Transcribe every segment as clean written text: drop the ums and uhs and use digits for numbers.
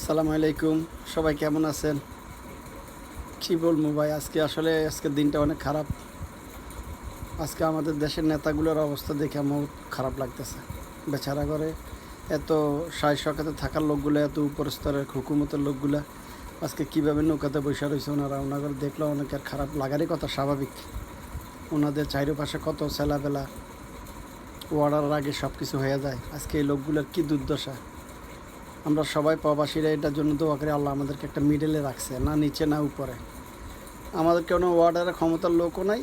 আসসালামু আলাইকুম। সবাই কেমন আছেন? কী বলবো ভাই, আজকের দিনটা অনেক খারাপ। আজকে আমাদের দেশের নেতাগুলোর অবস্থা দেখে আমার খারাপ লাগতেছে। বেচারা করে এত সায় শকাতে থাকার লোকগুলো, এত উপর স্তরের হুকুমতের লোকগুলা আজকে কীভাবে নৌকাতে বসে রয়েছে ওনাদের দেখলেও অনেকের খারাপ লাগারই কথা, স্বাভাবিক। ওনাদের চারিপাশে কত ছেলাবেলা, ওয়ার্ডার আগে সব কিছু হয়ে যায়। আজকে এই লোকগুলোর কী দুর্দশা। আমরা সবাই প্রবাসীরা এটার জন্য দোয়া করি, আল্লাহ আমাদেরকে একটা মিডলে রাখছে, না নিচে না উপরে। আমাদের কোনো ওয়ার্ডারের ক্ষমতার লোকও নাই,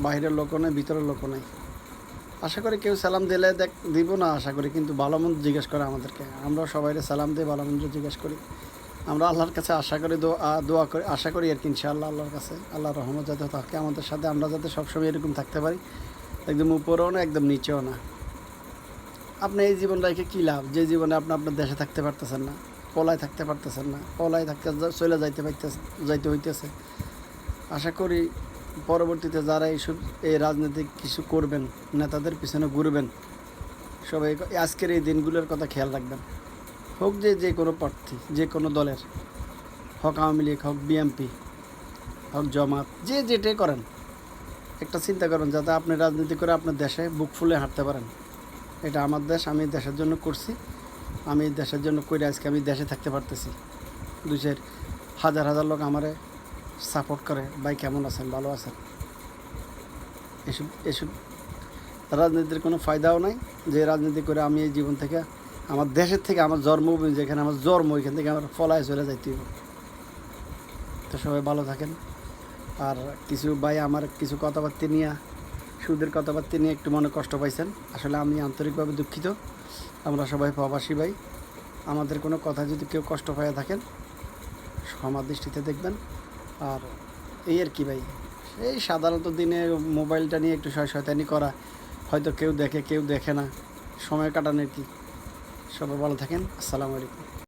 বাইরের লোকও নাই, ভিতরের লোকও নাই। আশা করি কেউ সালাম দিলে দিব না আশা করি, কিন্তু ভালো মন্দ জিজ্ঞেস করে আমাদেরকে। আমরা সবাই সালাম দিয়ে ভালো মন্দ জিজ্ঞেস করি। আমরা আল্লাহর কাছে আশা করি, দোয়া করি, আশা করি আর কি ইনশাআল্লাহ আল্লাহর কাছে আল্লাহর রহমত যাতে থাকে আমাদের সাথে, আমরা যাতে সবসময় এরকম থাকতে পারি, একদম উপরেও না একদম নিচেও না। আপনি এই জীবন রেখে কী লাভ, যে জীবনে আপনি আপনার দেশে থাকতে পারতেছেন না, পলায় থাকতে পারতেছেন না, পলায় থাকতে চলে যাইতে হইতেছে। আশা করি পরবর্তীতে যারা এই রাজনৈতিক কিছু করবেন, নেতাদের পিছনে ঘুরবেন, সবাই আজকের এই দিনগুলোর কথা খেয়াল রাখবেন। হোক যে কোনো প্রার্থী, যে কোনো দলের, হোক আওয়ামী লীগ, হোক বিএনপি, হোক জামাত, যেটাই করেন, একটা চিন্তা করেন যাতে আপনি রাজনীতি করে আপনার দেশে বুক ফুলে হাঁটতে পারেন। এটা আমার দেশ, আমি দেশের জন্য করছি, আমি দেশের জন্য করে আজকে আমি দেশে থাকতে পারতেছি। দুশের হাজার হাজার লোক আমারে সাপোর্ট করে, ভাই কেমন আছেন, ভালো আছেন। এসব রাজনীতির কোনো ফায়দাও নাই, যে রাজনীতি করে আমি এই জীবন থেকে, আমার দেশের থেকে, আমার জন্মভূমি যেখানে আমার জন্ম, ওইখান থেকে আমার ফলায় চলে যাইতে হবে। তো সবাই ভালো থাকেন। আর কিছু ভাই আমার কিছু কথাবার্তা নিয়ে, সুদের কথাবার্তা নিয়ে একটু মনে কষ্ট পাইছেন, আসলে আমি আন্তরিকভাবে দুঃখিত। আমরা সবাই প্রবাসী ভাই, আমাদের কোনো কথা যদি কেউ কষ্ট পাইয়া থাকেন ক্ষমা দৃষ্টিতে দেখবেন। আর এই আর কি ভাই, এই সাধারণত দিনে মোবাইলটা নিয়ে একটু শয়তানি করা, হয়তো কেউ দেখে কেউ দেখে না, সময় কাটানোর কি। সবাই ভালো থাকেন। আসসালামু আলাইকুম।